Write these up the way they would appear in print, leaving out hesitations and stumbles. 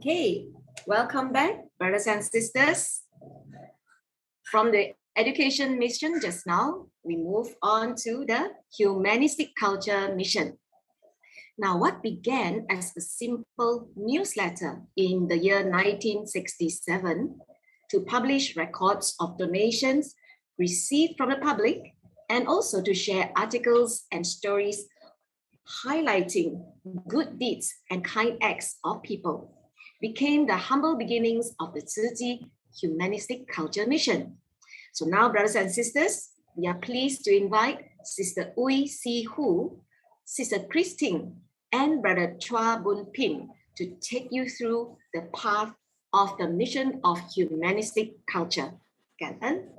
Okay, welcome back, brothers and sisters. From the education mission just now, we move on to the humanistic culture mission. Now, what began as a simple newsletter in the year 1967 to publish records of donations received from the public and also to share articles and stories highlighting good deeds and kind acts of people, became the humble beginnings of the Tzu Chi Humanistic Culture Mission. So now, brothers and sisters, we are pleased to invite Sister Ui Si Hu, Sister Christine, and Brother Chua Bun Pin to take you through the path of the mission of humanistic culture. Cảm ơn.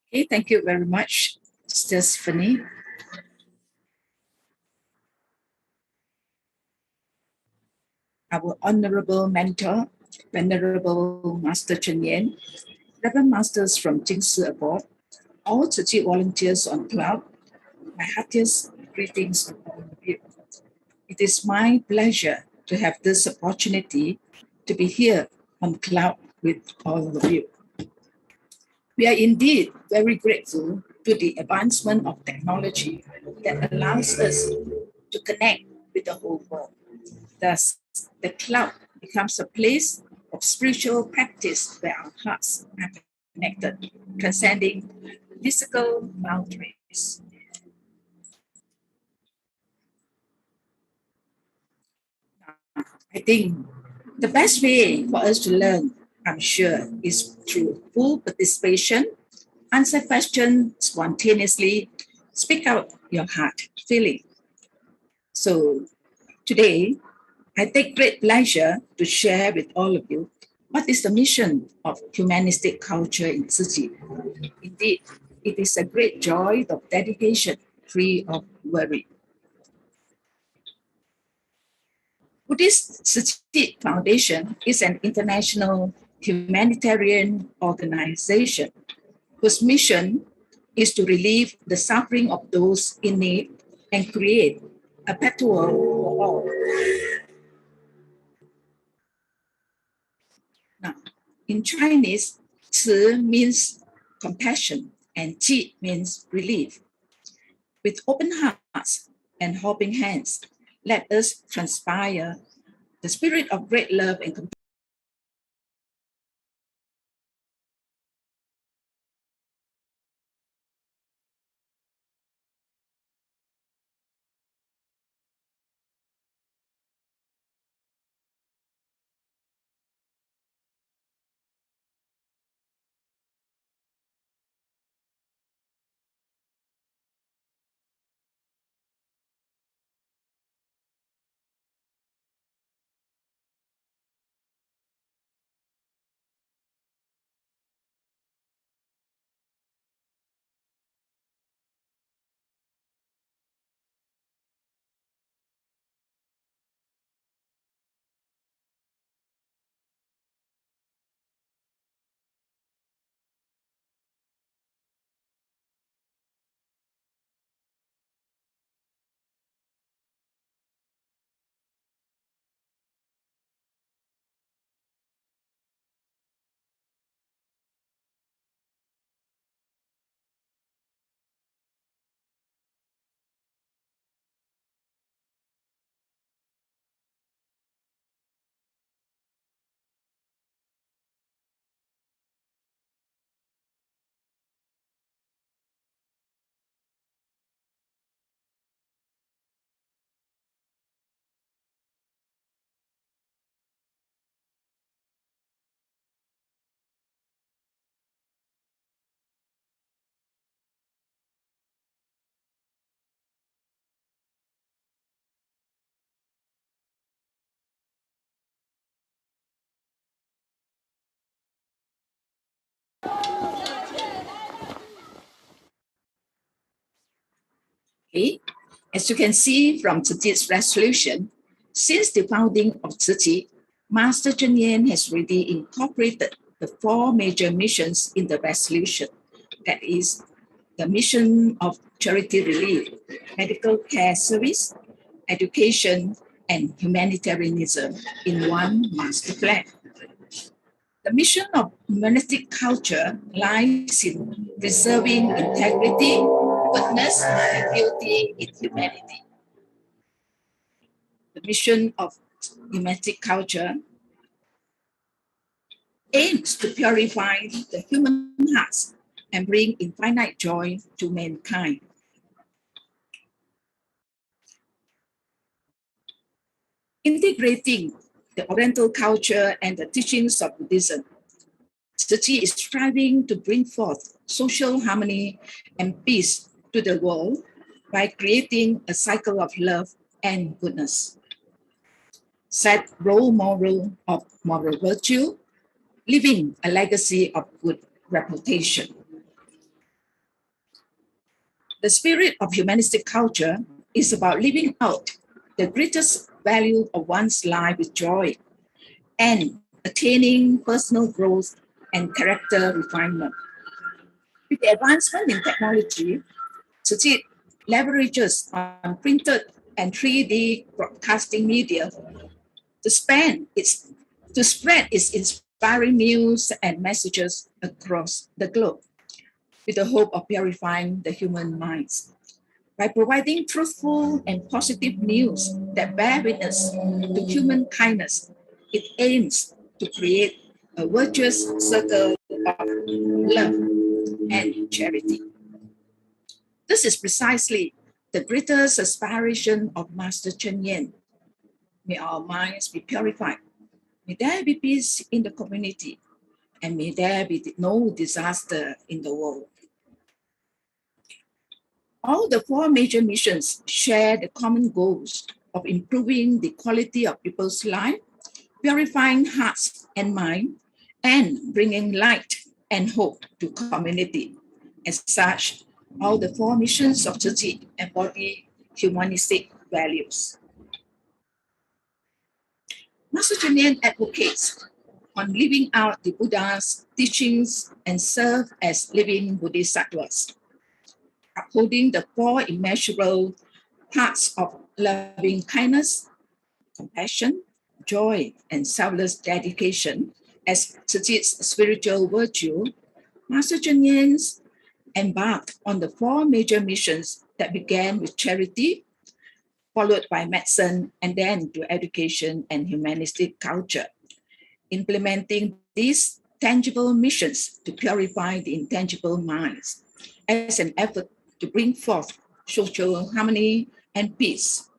Okay, thank you very much, Sister Stephanie. Our honorable mentor, Venerable Master Chen Yan, Reverend Masters from Jinx Abroad, all Tzu Chi volunteers on cloud, my heartiest greetings to all of you. It is my pleasure to have this opportunity to be here on cloud with all of you. We are indeed very grateful to the advancement of technology that allows us to connect with the whole world. Thus, the cloud becomes a place of spiritual practice where our hearts are connected, transcending physical boundaries. I think the best way for us to learn, I'm sure, is through full participation, answer questions spontaneously, speak out your heart feeling. So today, I take great pleasure to share with all of you what is the mission of humanistic culture in Tzu Chi. Indeed, it is a great joy of dedication, free of worry. Buddhist Tzu Chi Foundation is an international humanitarian organization whose mission is to relieve the suffering of those in need and create a better world for all. Now, in Chinese, 慈 means compassion and 济 means relief. With open hearts and helping hands, let us transpire the spirit of great love and compassion. Okay. As you can see from Tzu Chi's resolution, since the founding of Tzu Chi, Master Chen Yan has already incorporated the four major missions in the resolution. That is the mission of charity relief, medical care service, education, and humanitarianism in one master plan. The mission of humanistic culture lies in preserving integrity, goodness, and beauty in humanity. The mission of humanistic culture aims to purify the human hearts and bring infinite joy to mankind. Integrating the Oriental culture and the teachings of Buddhism, Tzu Chi is striving to bring forth social harmony and peace to the world by creating a cycle of love and goodness. Set role model of moral virtue, leaving a legacy of good reputation. The spirit of humanistic culture is about living out the greatest value of one's life with joy and attaining personal growth and character refinement. With the advancement in technology, Tzu Chi leverages on printed and 3D broadcasting media to spread its inspiring news and messages across the globe with the hope of purifying the human minds. By providing truthful and positive news that bear witness to human kindness, it aims to create a virtuous circle of love and charity. This is precisely the greatest aspiration of Master Cheng Yen. May our minds be purified. May there be peace in the community, and may there be no disaster in the world. All the four major missions share the common goals of improving the quality of people's life, purifying hearts and mind, and bringing light and hope to community. As such, all the four missions of Tzu Chi embody humanistic values. Master Cheng Yen advocates on living out the Buddha's teachings and serve as living bodhisattvas, upholding the four immeasurable parts of loving kindness, compassion, joy, and selfless dedication as Tzu Chi's spiritual virtue. Master Cheng Yen embarked on the four major missions that began with charity, followed by medicine, and then to education and humanistic culture. Implementing these tangible missions to purify the intangible minds as an effort to bring forth social harmony and peace.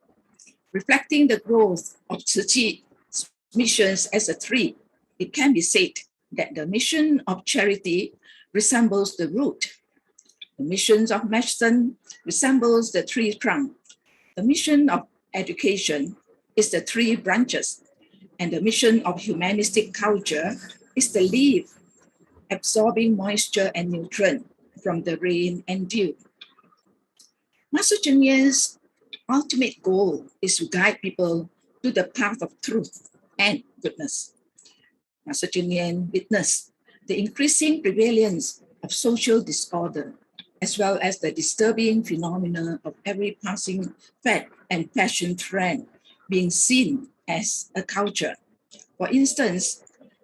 Reflecting the growth of Tzu Chi's missions as a tree, it can be said that the mission of charity resembles the root. The mission of medicine resembles the tree trunk. The mission of education is the tree branches, and the mission of humanistic culture is the leaf, absorbing moisture and nutrient from the rain and dew. Master Cheng Yen's ultimate goal is to guide people to the path of truth and goodness. Master Cheng Yen witnessed the increasing prevalence of social disorder, as well as the disturbing phenomena of every passing fad and fashion trend being seen as a culture. For instance,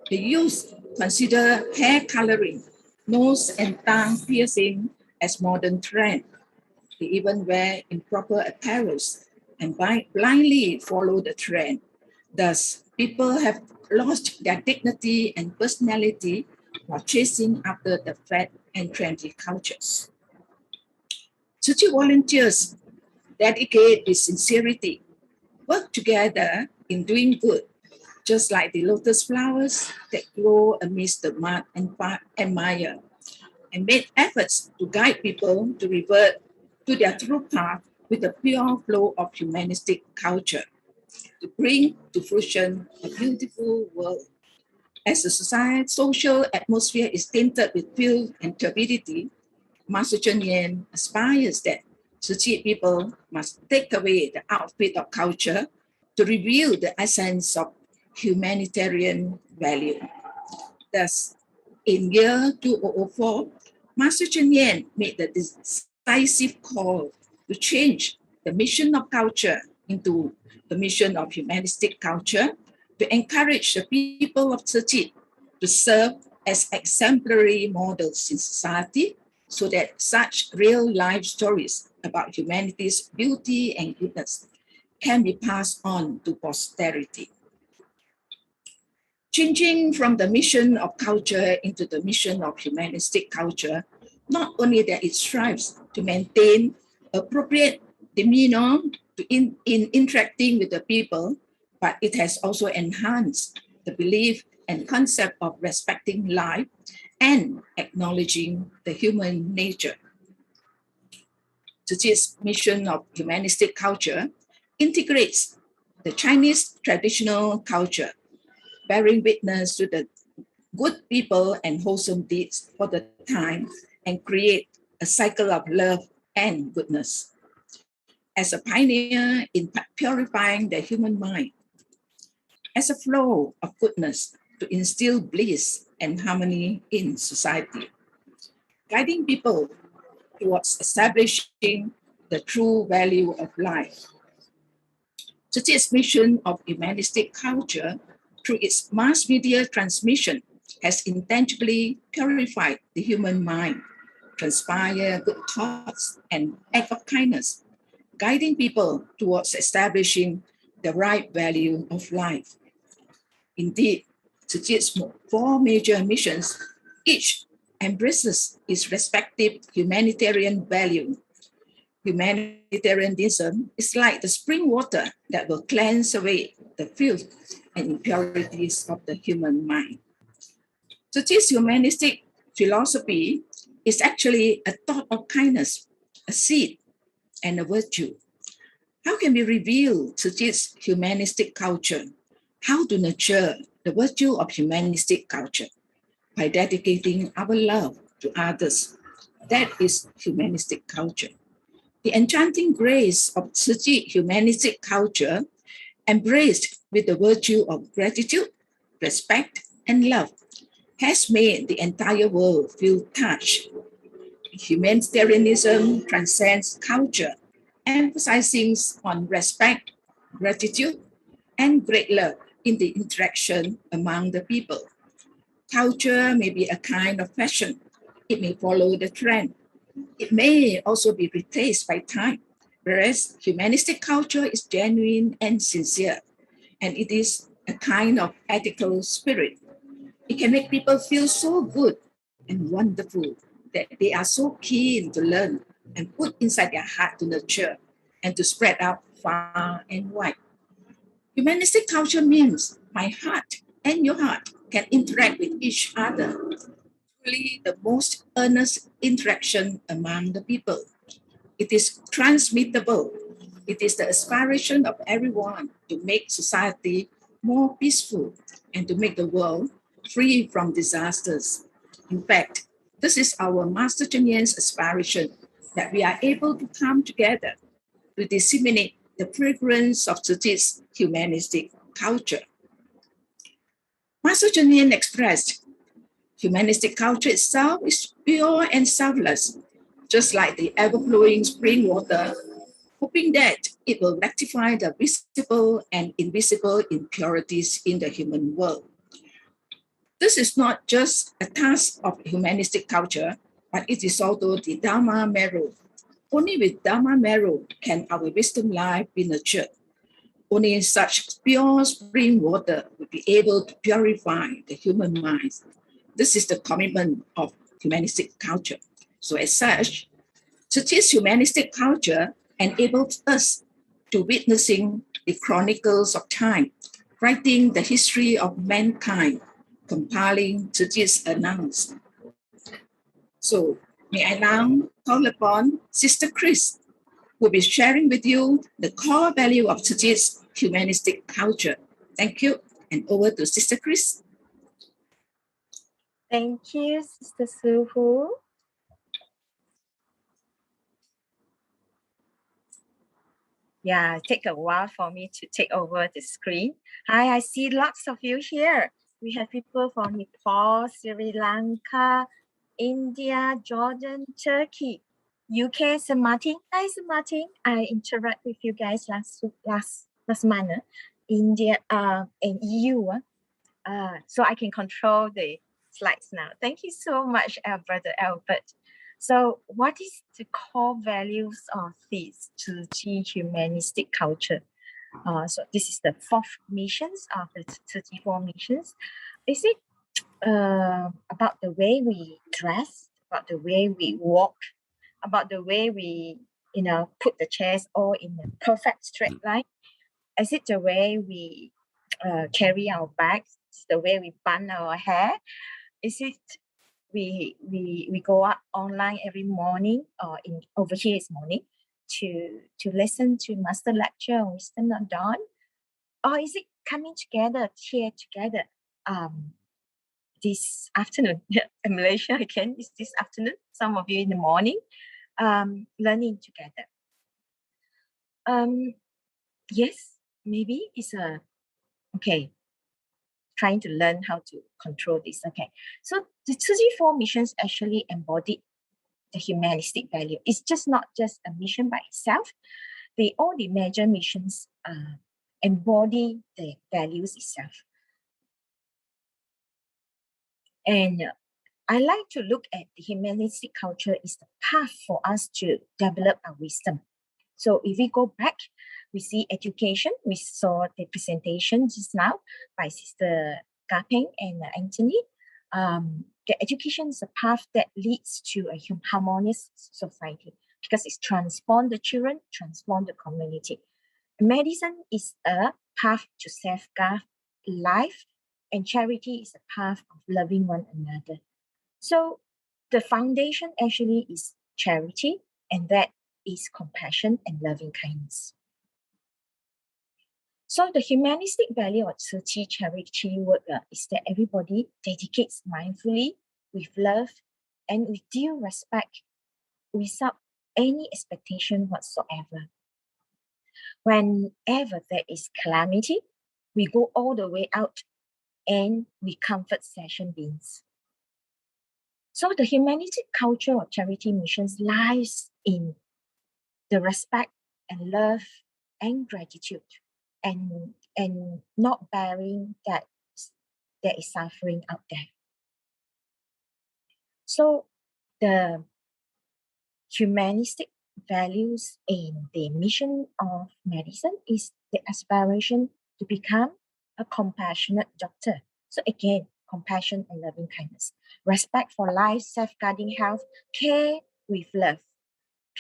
the youth consider hair coloring, nose and tongue piercing as modern trend. They even wear improper apparels and blindly follow the trend. Thus, people have lost their dignity and personality while chasing after the fad and trendy cultures. Tzu Chi volunteers dedicate with sincerity, work together in doing good, just like the lotus flowers that grow amidst the mud and mire, and made efforts to guide people to revert to their true path with a pure flow of humanistic culture, to bring to fruition a beautiful world. As the social atmosphere is tainted with filth and turbidity, Master Cheng Yen aspires that Tzu Chi people must take away the outfit of culture to reveal the essence of humanitarian value. Thus, in year 2004, Master Cheng Yen made the decisive call to change the mission of culture into the mission of humanistic culture to encourage the people of Tzu to serve as exemplary models in society so that such real-life stories about humanity's beauty and goodness can be passed on to posterity. Changing from the mission of culture into the mission of humanistic culture, not only that it strives to maintain appropriate demeanor in interacting with the people, but it has also enhanced the belief and concept of respecting life and acknowledging the human nature. Tzuchi's mission of humanistic culture integrates the Chinese traditional culture, bearing witness to the good people and wholesome deeds for the time and create a cycle of love and goodness. As a pioneer in purifying the human mind, as a flow of goodness to instill bliss and harmony in society, guiding people towards establishing the true value of life. Tzuchi's mission of humanistic culture through its mass media transmission has intangibly purified the human mind, transpire good thoughts and act of kindness, guiding people towards establishing the right value of life. Indeed, Tzuchi's four major missions each embraces its respective humanitarian value. Humanitarianism is like the spring water that will cleanse away the filth and impurities of the human mind. So this humanistic philosophy is actually a thought of kindness, a seed, and a virtue. How can we reveal to this humanistic culture how to nurture the virtue of humanistic culture? By dedicating our love to others. That is humanistic culture. The enchanting grace of Tzu humanistic culture, embraced with the virtue of gratitude, respect, and love, has made the entire world feel touched. Humanitarianism transcends culture, emphasizing on respect, gratitude, and great love in the interaction among the people. Culture may be a kind of fashion. It may follow the trend. It may also be replaced by time, whereas humanistic culture is genuine and sincere, and it is a kind of ethical spirit. It can make people feel so good and wonderful that they are so keen to learn and put inside their heart to nurture and to spread out far and wide. Humanistic culture means my heart and your heart can interact with each other, truly the most earnest interaction among the people. It is transmittable. It is the aspiration of everyone to make society more peaceful and to make the world free from disasters. In fact, this is our Master Cheng Yen's aspiration that we are able to come together to disseminate the fragrance of Tzuchi's humanistic culture. Master Cheng Yen expressed, humanistic culture itself is pure and selfless, just like the ever-flowing spring water, hoping that it will rectify the visible and invisible impurities in the human world. This is not just a task of humanistic culture, but it is also the Dharma marrow. Only with Dharma marrow can our wisdom life be nurtured. Only such pure spring water will be able to purify the human mind. This is the commitment of humanistic culture. So as such, Tzuchi's humanistic culture enables us to witnessing the chronicles of time, writing the history of mankind, compiling Tzuchi's annals. So may I now call upon Sister Chris, who will be sharing with you the core value of Tzuchi's humanistic culture. Thank you, and over to Sister Chris. Thank you, Sister Suhu. Yeah, it take a while for me to take over the screen. Hi, I see lots of you here. We have people from Nepal, Sri Lanka, India, Jordan, Turkey. UK, Sir Martin. Hi, Sir Martin. I interacted with you guys last month India in EU. So I can control the slides now. Thank you so much, Brother Albert. So what is the core values of this Tzu Chi humanistic culture? So this is the fourth missions of the 34 missions. Is it about the way we dress, about the way we walk, about the way we, put the chairs all in a perfect straight line? Is it the way we carry our bags, the way we bun our hair? Is it we go up online every morning, or over here is morning, to listen to master lecture on wisdom of dawn? Or is it coming together here together this afternoon? In Malaysia again, is this afternoon, some of you in the morning, learning together. Yes, maybe it's trying to learn how to control this. Okay, so the 34 missions actually embody the humanistic value. It's just not just a mission by itself. All the major missions embody the values itself. And I like to look at the humanistic culture is the path for us to develop our wisdom. So if we go back, we see education. We saw the presentation just now by Sister Gapeng and Anthony. The education is a path that leads to a harmonious society because it's transformed the children, transformed the community. Medicine is a path to safeguard life, and charity is a path of loving one another. So the foundation actually is charity, and that is compassion and loving kindness. So the humanistic value of Tzu Chi charity work is that everybody dedicates mindfully, with love, and with due respect, without any expectation whatsoever. Whenever there is calamity, we go all the way out and we comfort session beings. So the humanistic culture of charity missions lies in the respect and love and gratitude, and not bearing that there is suffering out there. So the humanistic values in the mission of medicine is the aspiration to become a compassionate doctor. So again, compassion and loving kindness, respect for life, safeguarding health, care with love,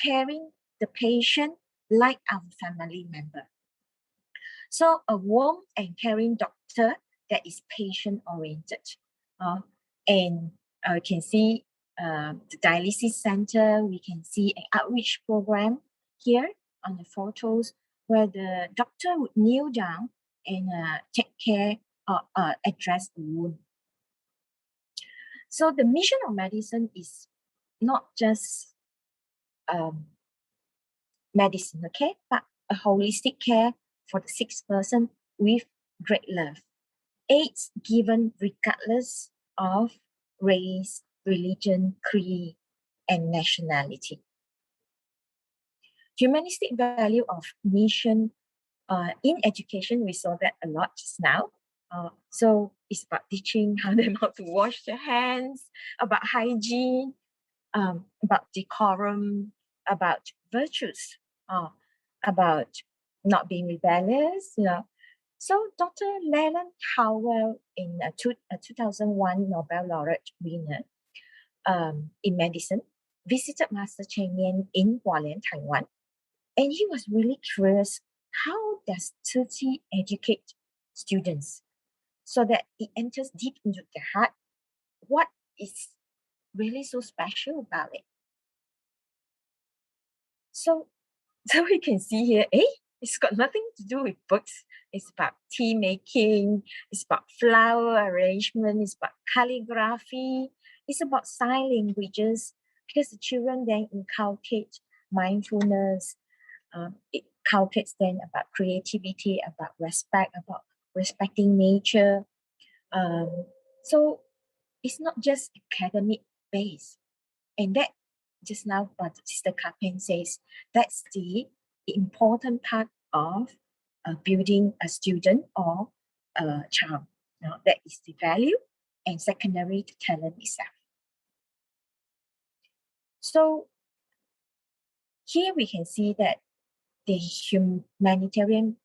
caring the patient like our family member. So a warm and caring doctor that is patient-oriented. And you can see the dialysis center, we can see an outreach program here on the photos where the doctor would kneel down and take care or address the wound. So the mission of medicine is not just medicine, okay, but a holistic care for the sick person with great love. Aids given regardless of race, religion, creed, and nationality. Humanistic value of mission in education, we saw that a lot just now. So it's about teaching them how to wash their hands, about hygiene, about decorum, about virtues, about not being rebellious, So Dr. Leland Howell, in a 2001 Nobel laureate winner in medicine, visited Master Cheng Yen in Hualien, Taiwan. And he was really curious, how does Tzu Chi educate students so that it enters deep into their heart? What is really so special about it? So we can see here, it's got nothing to do with books. It's about tea making, it's about flower arrangement, it's about calligraphy, it's about sign languages, because the children then inculcate mindfulness, it inculcates then about creativity, about respect, about respecting nature. So it's not just academic based, and that just now what Sister Carpen says, that's the important part of building a student or a child. Now, that is the value, and secondary to talent itself. So here we can see that the humanitarian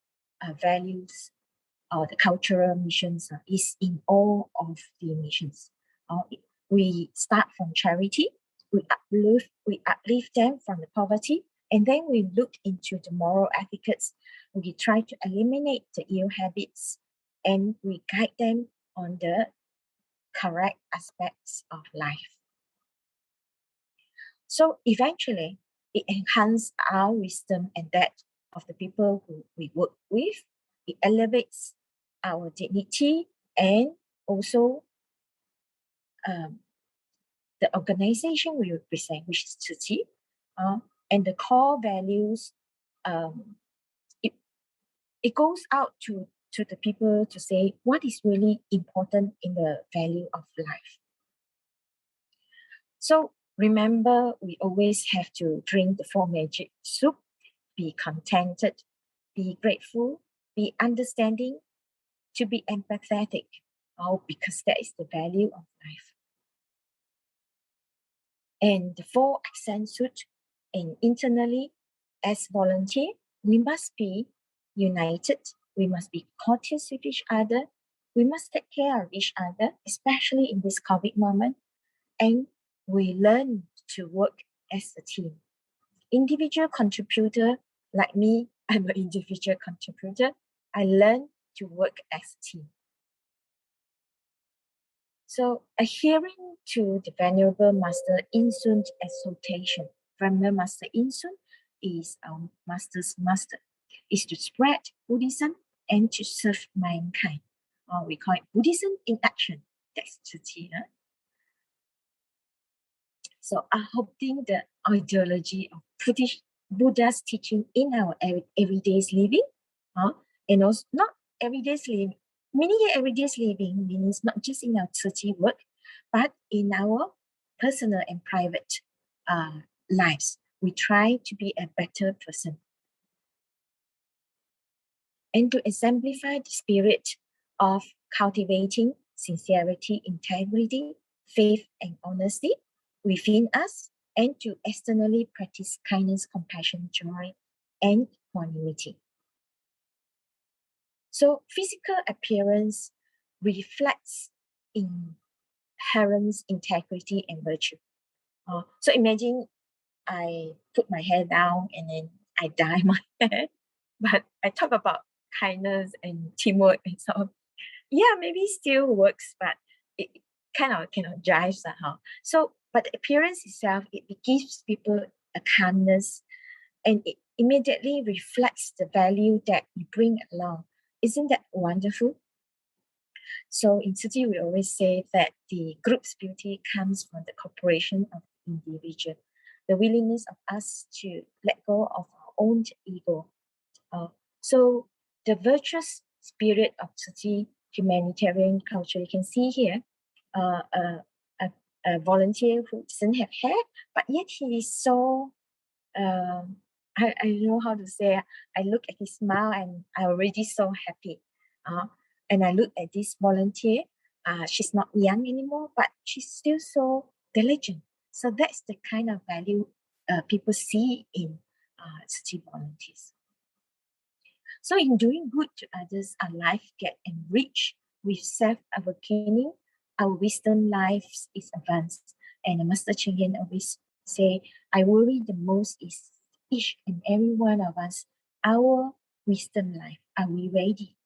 values or the cultural missions is in all of the missions. We start from charity, we uplift them from the poverty, and then we look into the moral etiquettes. We try to eliminate the ill habits, and we guide them on the correct aspects of life. So eventually, it enhances our wisdom and that of the people who we work with. It elevates our dignity and also the organization we represent, which is Tzu Chi, and the core values. It goes out to the people to say what is really important in the value of life. So remember, we always have to drink the four magic soup, be contented, be grateful, be understanding, to be empathetic, because that is the value of life. And the four accent suit, and internally, as volunteer, we must be united, we must be courteous with each other, we must take care of each other, especially in this COVID moment, and we learn to work as a team. Individual contributor, like me, I'm an individual contributor, I learn to work as a team. So adhering to the Venerable Master In Sun's exhortation, Venerable Master In Sun is our master's master, is to spread Buddhism and to serve mankind. We call it Buddhism in action. That's Tzu Chi. So adopting the ideology of Buddha's teaching in our everyday living, and also not everyday living. Meaning everyday living means not just in our Tzu Chi work, but in our personal and private lives. We try to be a better person. And to exemplify the spirit of cultivating sincerity, integrity, faith, and honesty within us, and to externally practice kindness, compassion, joy, and equanimity. So physical appearance reflects inherent integrity and virtue. So imagine I put my hair down and then I dye my hair, but I talk about kindness and teamwork and so on. Yeah, maybe still works, but it kind of jive somehow. So, but the appearance itself, it gives people a calmness, and it immediately reflects the value that we bring along. Isn't that wonderful? So in Tzu Chi, we always say that the group's beauty comes from the cooperation of the individual, the willingness of us to let go of our own ego. So the virtuous spirit of Tzu Chi humanitarian culture, you can see here, a volunteer who doesn't have hair, but yet he is so, I don't know how to say, I look at his smile and I'm already so happy. And I look at this volunteer, she's not young anymore, but she's still so diligent. So that's the kind of value people see in Tzu Chi volunteers. So in doing good to others, our life get enriched with self-awakening. Our wisdom lives is advanced. And Master Cheng Yen always say, I worry the most is each and every one of us, our wisdom life. Are we ready?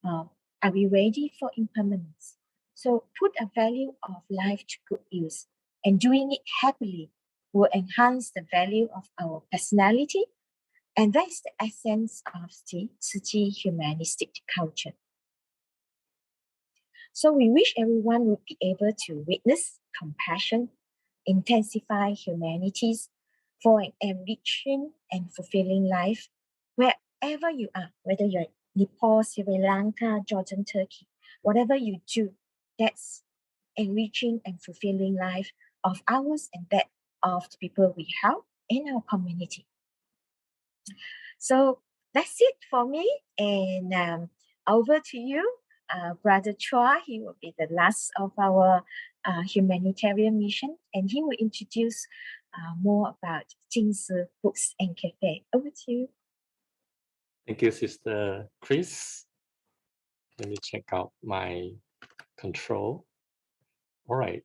Are we ready for impermanence? So put a value of life to good use, and doing it happily will enhance the value of our personality. And that's the essence of the Tzu Chi humanistic culture. So we wish everyone would be able to witness compassion, intensify humanities for an enriching and fulfilling life wherever you are, whether you're in Nepal, Sri Lanka, Jordan, Turkey, whatever you do, that's enriching and fulfilling life of ours and that of the people we help in our community. So that's it for me, and over to you, Brother Chua. He will be the last of our humanitarian mission, and he will introduce more about Jinx Books and Cafe. Over to you. Thank you, Sister Chris. Let me check out my control. All right.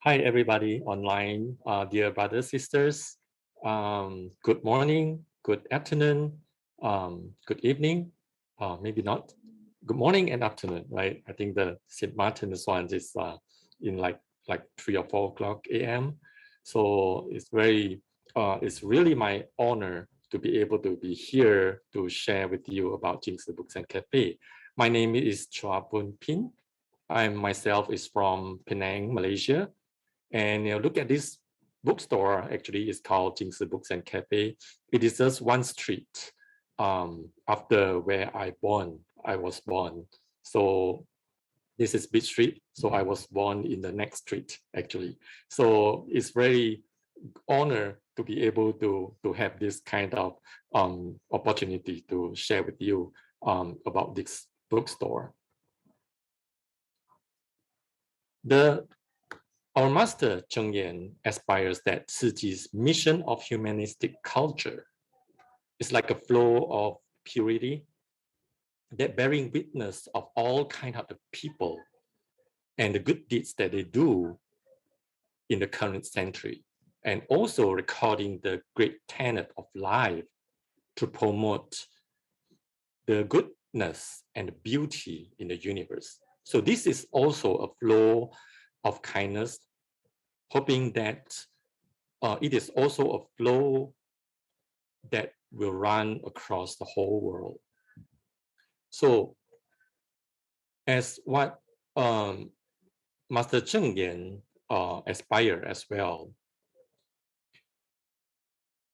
Hi, everybody online, dear brothers, sisters. Good morning, good afternoon, good evening, maybe not. Good morning and afternoon, right? I think the St. Martin's one is in like 3 or 4 o'clock a.m. So it's really my honor to be able to be here to share with you about Jinx Books and Cafe. My name is Chua Pun Pin. I myself is from Penang, Malaysia. And look at this bookstore. Actually, it's called Jinx Books and Cafe. It is just one street after where I was born. So this is Beach Street. So I was born in the next street, actually. So it's very honor to be able to have this kind of opportunity to share with you about this bookstore. Our master Cheng Yen aspires that Tzu Chi's mission of humanistic culture is like a flow of purity that bearing witness of all kinds of people and the good deeds that they do in the current century, and also recording the great tenet of life to promote the goodness and beauty in the universe. So this is also a flow of kindness, hoping that it is also a flow that will run across the whole world. So as what Master Cheng Yen aspire as well,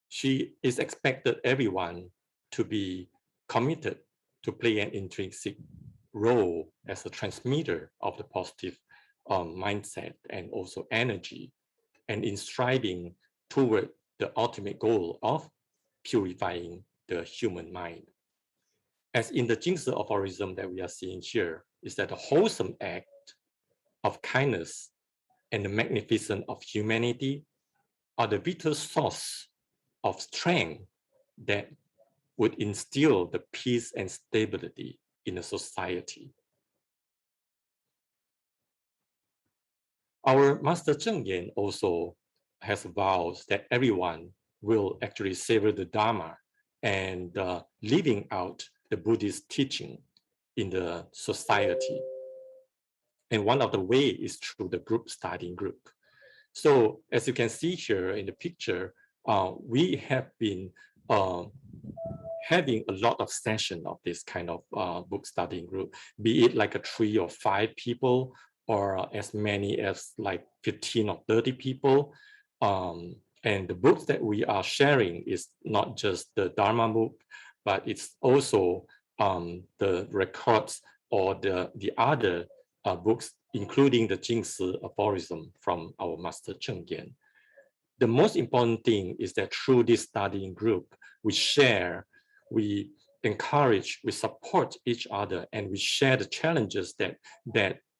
she is expected everyone to be committed to play an intrinsic role as a transmitter of the positive mindset and also energy, and in striving toward the ultimate goal of purifying the human mind. As in the Jinx aphorism that we are seeing here, is that a wholesome act of kindness and the magnificence of humanity are the vital source of strength that would instill the peace and stability in a society. Our Master Cheng Yen also has vows that everyone will actually savor the Dharma and living out the Buddhist teaching in the society. And one of the ways is through the group studying group. So as you can see here in the picture, we have been having a lot of sessions of this kind of book studying group, be it like a 3 or 5 people, or as many as like 15 or 30 people. And the books that we are sharing is not just the Dharma book, but it's also the records or the other books, including the Jinx aphorism from our Master Cheng Yen. The most important thing is that through this studying group, we share, we encourage, we support each other, and we share the challenges that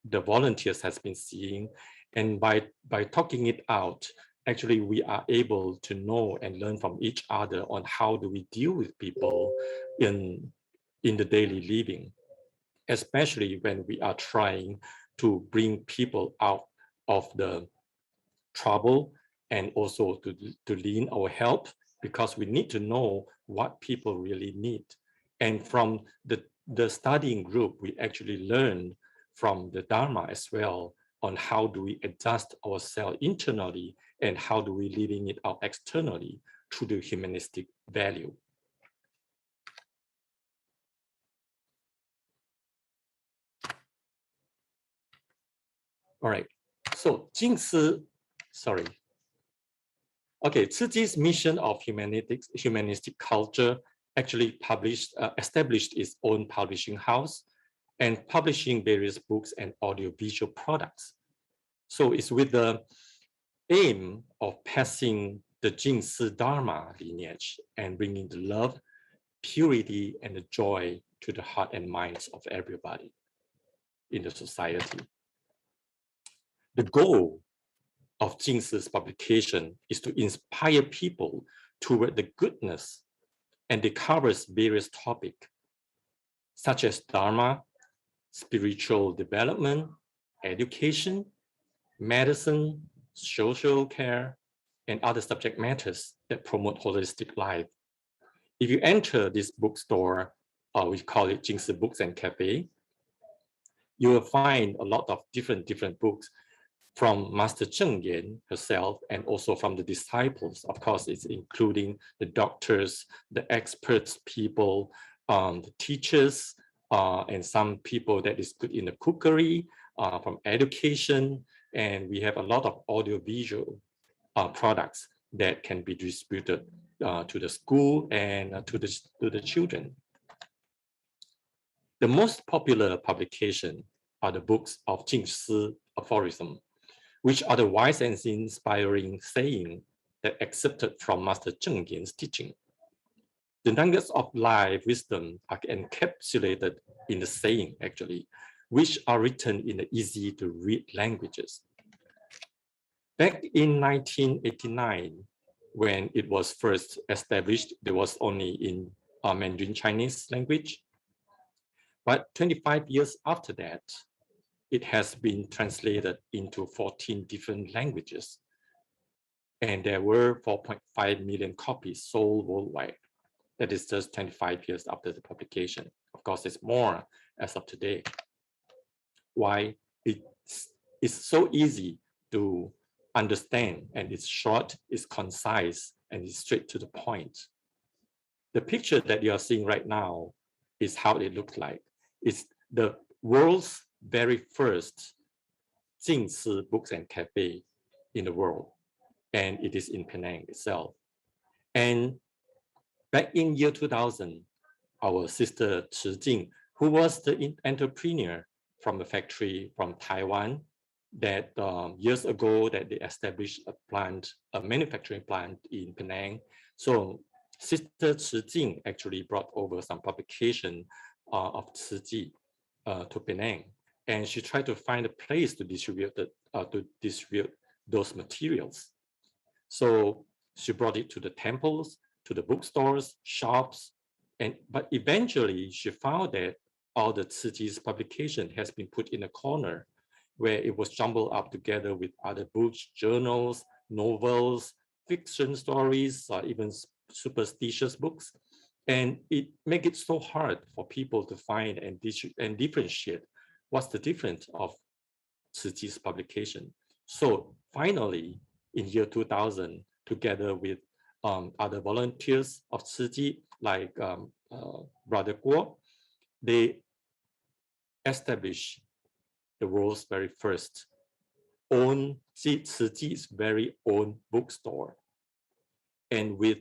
the volunteers has been seeing. And by talking it out, actually we are able to know and learn from each other on how do we deal with people in the daily living, especially when we are trying to bring people out of the trouble and also to lend our help, because we need to know what people really need. And from the studying group, we actually learn from the Dharma as well on how do we adjust ourselves internally and how do we living it out externally through the humanistic value. All right, so Jinx, sorry. Okay, Tzu Chi's mission of humanistic culture actually established its own publishing house and publishing various books and audiovisual products. So it's with the aim of passing the Jinx Dharma lineage and bringing the love, purity, and the joy to the heart and minds of everybody in the society. The goal of Jinx's publication is to inspire people toward the goodness, and it covers various topics such as Dharma, spiritual development, education, medicine, social care, and other subject matters that promote holistic life. If you enter this bookstore, we call it Jinx Books and Cafe, you will find a lot of different books from Master Zheng Yan herself and also from the disciples. Of course, it's including the doctors, the experts, people, the teachers, and some people that is good in the cookery, from education, and we have a lot of audiovisual products that can be distributed to the school and to the children. The most popular publication are the books of Jinx aphorism, which are the wise and inspiring saying that accepted from Master Zheng Yan's teaching. The nuggets of life wisdom are encapsulated in the saying, actually, which are written in the easy to read languages. Back in 1989, when it was first established, there was only in Mandarin Chinese language. But 25 years after that, it has been translated into 14 different languages. And there were 4.5 million copies sold worldwide. That is just 25 years after the publication. Of course, it's more as of today. Why? It's so easy to understand, and it's short, it's concise, and it's straight to the point. The picture that you are seeing right now is how it looks like. It's the world's very first Jinx Books and Cafe in the world, and it is in Penang itself. And back in year 2000, our sister Chi Jing, who was the entrepreneur from the factory from Taiwan, that years ago that they established a plant, a manufacturing plant in Penang. So Sister Chi Jing actually brought over some publication of Chi Ji to Penang, and she tried to find a place to distribute those materials. So she brought it to the temples, to the bookstores, shops, but eventually she found that all the Chi Ji's publication has been put in a corner where it was jumbled up together with other books, journals, novels, fiction stories, even superstitious books. And it makes it so hard for people to find and differentiate what's the difference of Chi Ji's publication. So finally, in year 2000, together with other volunteers of Chi Ji, like Brother Guo, they established the world's very first Chi Ji's very own bookstore. And with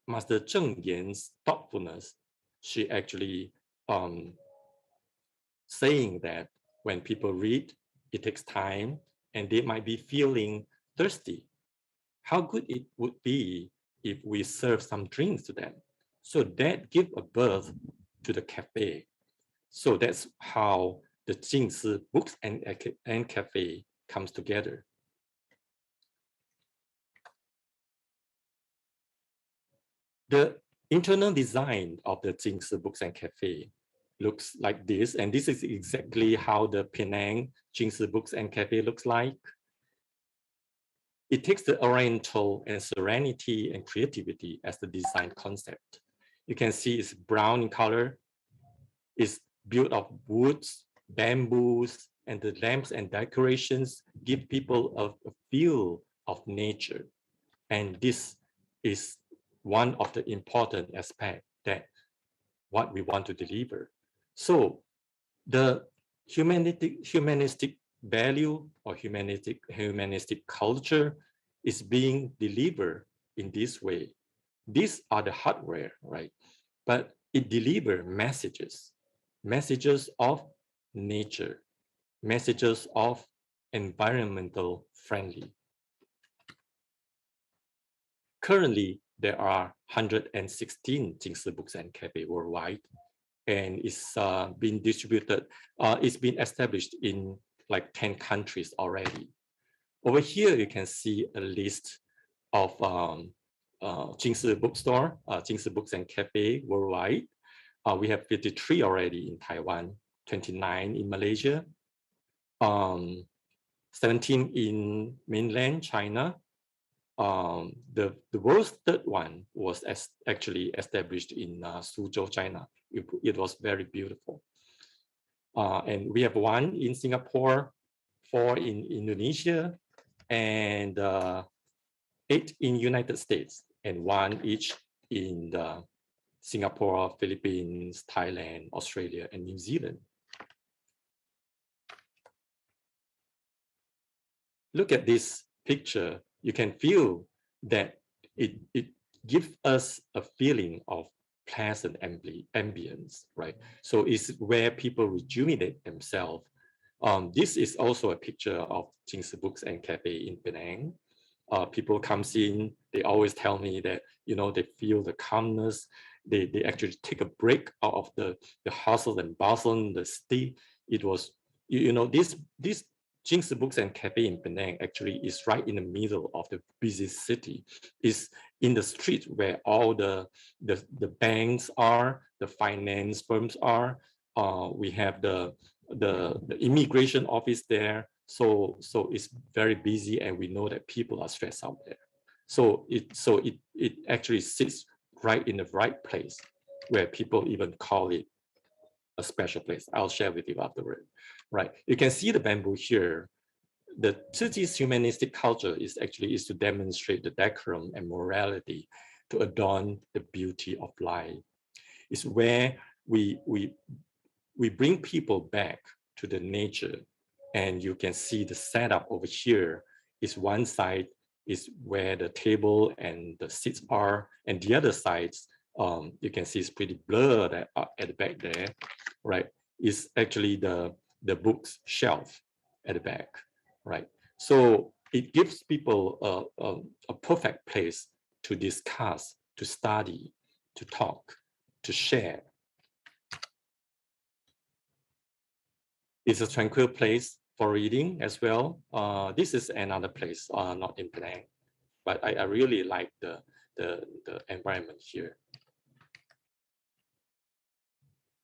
Master Zheng Yan's thoughtfulness, she actually saying that when people read, it takes time and they might be feeling thirsty. How good it would be if we serve some drinks to them. So that give a birth to the cafe. So that's how the Jinx Books and Cafe comes together. The internal design of the Jinx Books and Cafe looks like this, and this is exactly how the Penang Jinx Books and Cafe looks like. It takes the oriental and serenity and creativity as the design concept. You can see it's brown in color. It's built of woods, bamboos, and the lamps and decorations give people a feel of nature. And this is one of the important aspects that what we want to deliver. So the humanistic value or humanistic culture is being delivered in this way. These are the hardware, right? But it delivers messages of nature, messages of environmental friendly. Currently, there are 116 Jinx books and cafe worldwide, and it's been distributed, it's been established in like 10 countries already. Over here, you can see a list of Jinx bookstore, Jinx books and cafe worldwide. We have 53 already in Taiwan, 29 in Malaysia, 17 in mainland China. The world's third one was actually established in Suzhou, China. It was very beautiful. And we have one in Singapore, 4 in Indonesia, and 8 in United States, and 1 each in Singapore, Philippines, Thailand, Australia, and New Zealand. Look at this picture. You can feel that it gives us a feeling of pleasant ambience, right? So it's where people rejuvenate themselves. This is also a picture of Jinx Books and Cafe in Penang. People comes in, they always tell me that, you know, they feel the calmness. They actually take a break out of the hustle and bustle, the city. It was, you know, this Jinx Books and Cafe in Penang actually is right in the middle of the busy city. It's in the street where all the banks are, the finance firms are. We have the immigration office there. So it's very busy, and we know that people are stressed out there. So it actually sits right in the right place, where people even call it a special place. I'll share with you afterward. Right, you can see the bamboo here. The Tzu Chi's humanistic culture is to demonstrate the decorum and morality to adorn the beauty of life. It's where we bring people back to the nature, and you can see the setup over here. Is one side is where the table and the seats are, and the other sides, you can see it's pretty blurred at the back there, right? Is actually the books shelf at the back, right? So it gives people a perfect place to discuss, to study, to talk, to share. It's a tranquil place for reading as well. This is another place, not in Penang, but I really like the environment here.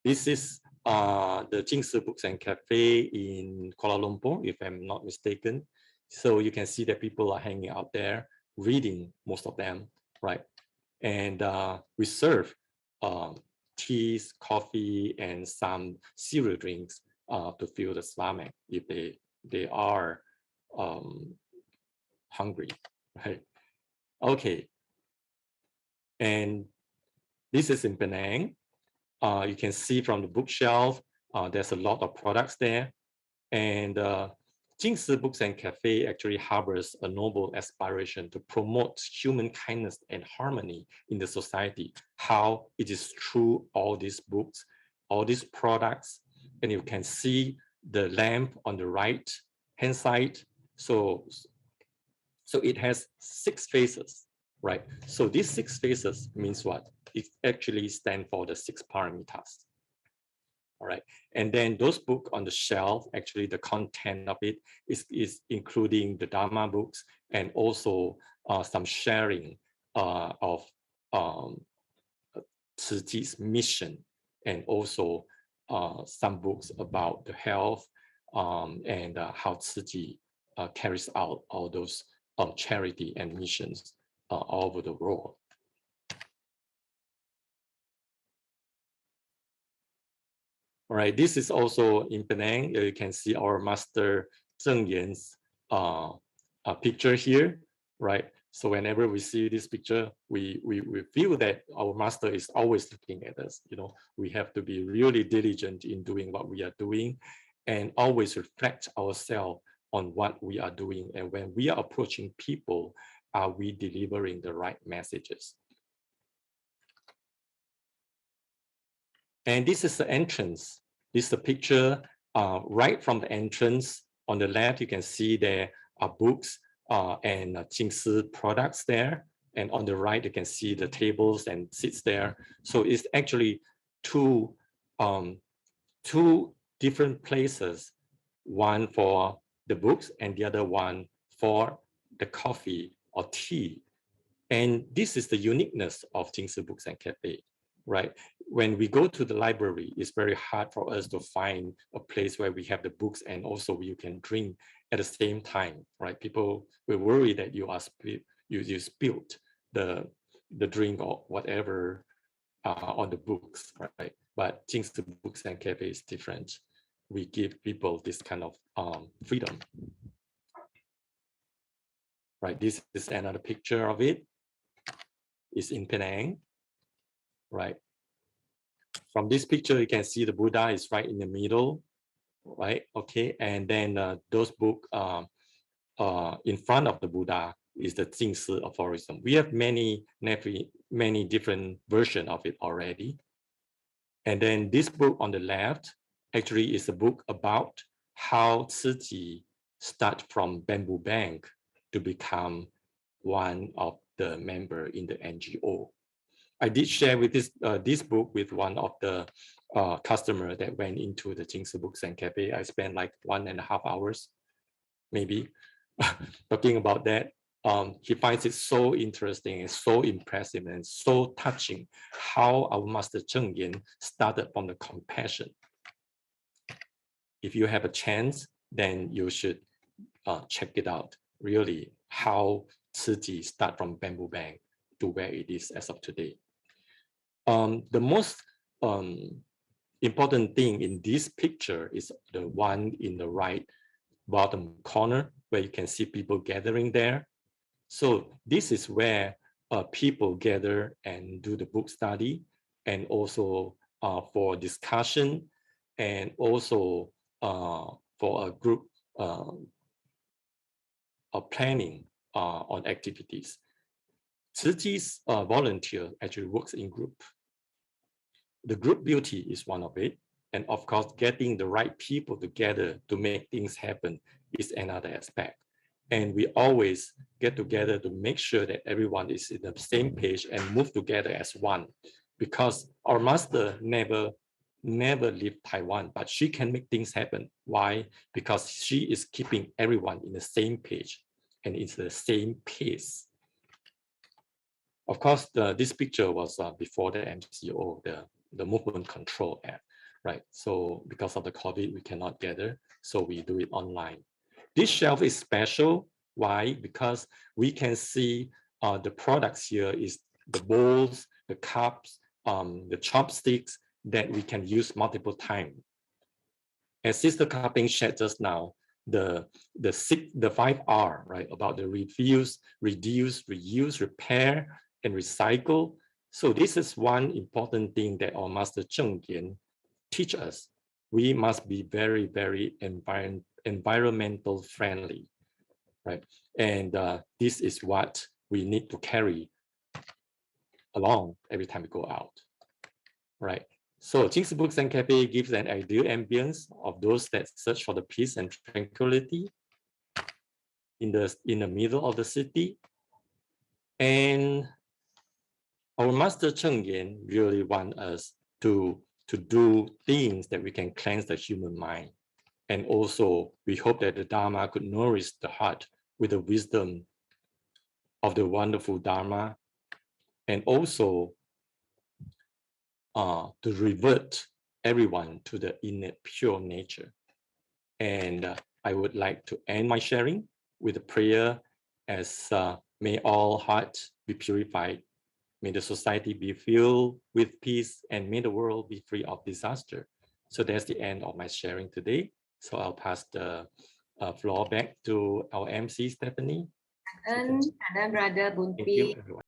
This is the Jinx Books and Cafe in Kuala Lumpur, if I'm not mistaken. So you can see that people are hanging out there, reading, most of them, right? And we serve teas, coffee, and some cereal drinks to fill the stomach if they are hungry, right? Okay. And this is in Penang. You can see from the bookshelf, there's a lot of products there. And Jinx Books and Cafe actually harbors a noble aspiration to promote human kindness and harmony in the society. How it is through all these books, all these products, and you can see the lamp on the right hand side. So it has 6 faces, right? So these 6 faces means what? It actually stands for the 6 paramitas. All right, and then those books on the shelf, actually the content of it is including the Dharma books, and also some sharing of Tzu Chi's mission, and also some books about the health and how Tzu Chi carries out all those charity and missions all over the world. All right, this is also in Penang. You can see our master Zheng Yan's picture here, right? So whenever we see this picture, we feel that our master is always looking at us. You know, we have to be really diligent in doing what we are doing, and always reflect ourselves on what we are doing. And when we are approaching people, are we delivering the right messages? And this is the entrance. This is the picture right from the entrance. On the left, you can see there are books and Jinx products there. And on the right, you can see the tables and seats there. So it's actually two different places, one for the books and the other one for the coffee or tea. And this is the uniqueness of Jinx Books and Cafe, right? When we go to the library, it's very hard for us to find a place where we have the books and also you can drink at the same time, right? People will worry that you spilled the drink or whatever on the books, right? But Jinx Books and Cafe is different. We give people this kind of freedom. Right, this is another picture of it. It's in Penang, right? From this picture, you can see the Buddha is right in the middle, right? Okay, and then those books in front of the Buddha is the Jinx aphorism. We have many different versions of it already. And then this book on the left actually is a book about how Tzu Chi start from Bamboo Bank to become one of the member in the NGO. I did share with this book with one of the customer that went into the Jinx Books and Cafe. I spent like 1.5 hours, maybe, talking about that. He finds it so interesting and so impressive and so touching how our Master Cheng Yen started from the compassion. If you have a chance, then you should check it out. Really, how Tzu Chi start from Bamboo Bank to where it is as of today. The most important thing in this picture is the one in the right bottom corner where you can see people gathering there. So this is where people gather and do the book study and also for discussion and also for a group planning on activities. Tzu Chi's volunteer actually works in group. The group beauty is one of it. And of course, getting the right people together to make things happen is another aspect. And we always get together to make sure that everyone is in the same page and move together as one. Because our master never left Taiwan, but she can make things happen. Why? Because she is keeping everyone in the same page and it's the same pace. Of course, this picture was before the MCO, the Movement Control Act, right? So because of the COVID, we cannot gather, so we do it online. This shelf is special. Why? Because we can see the products here is the bowls, the cups, the chopsticks that we can use multiple times. As Sister Cupping shared just now, the 5R, right, about the refuse, reduce, reuse, repair, and recycle. So this is one important thing that our Master Cheng Yen teach us. We must be very, very environmental friendly, right? And this is what we need to carry along every time we go out, right? So Jinx Books and Cafe gives an ideal ambience of those that search for the peace and tranquility in the middle of the city. And our Master Cheng Yen really want us to do things that we can cleanse the human mind. And also, we hope that the Dharma could nourish the heart with the wisdom of the wonderful Dharma, and also to revert everyone to the innate pure nature. And I would like to end my sharing with a prayer as may all hearts be purified, may the society be filled with peace, and may the world be free of disaster. So that's the end of my sharing today. So I'll pass the floor back to our MC, Stephanie. And Brother Thank you, Bunpi. everyone.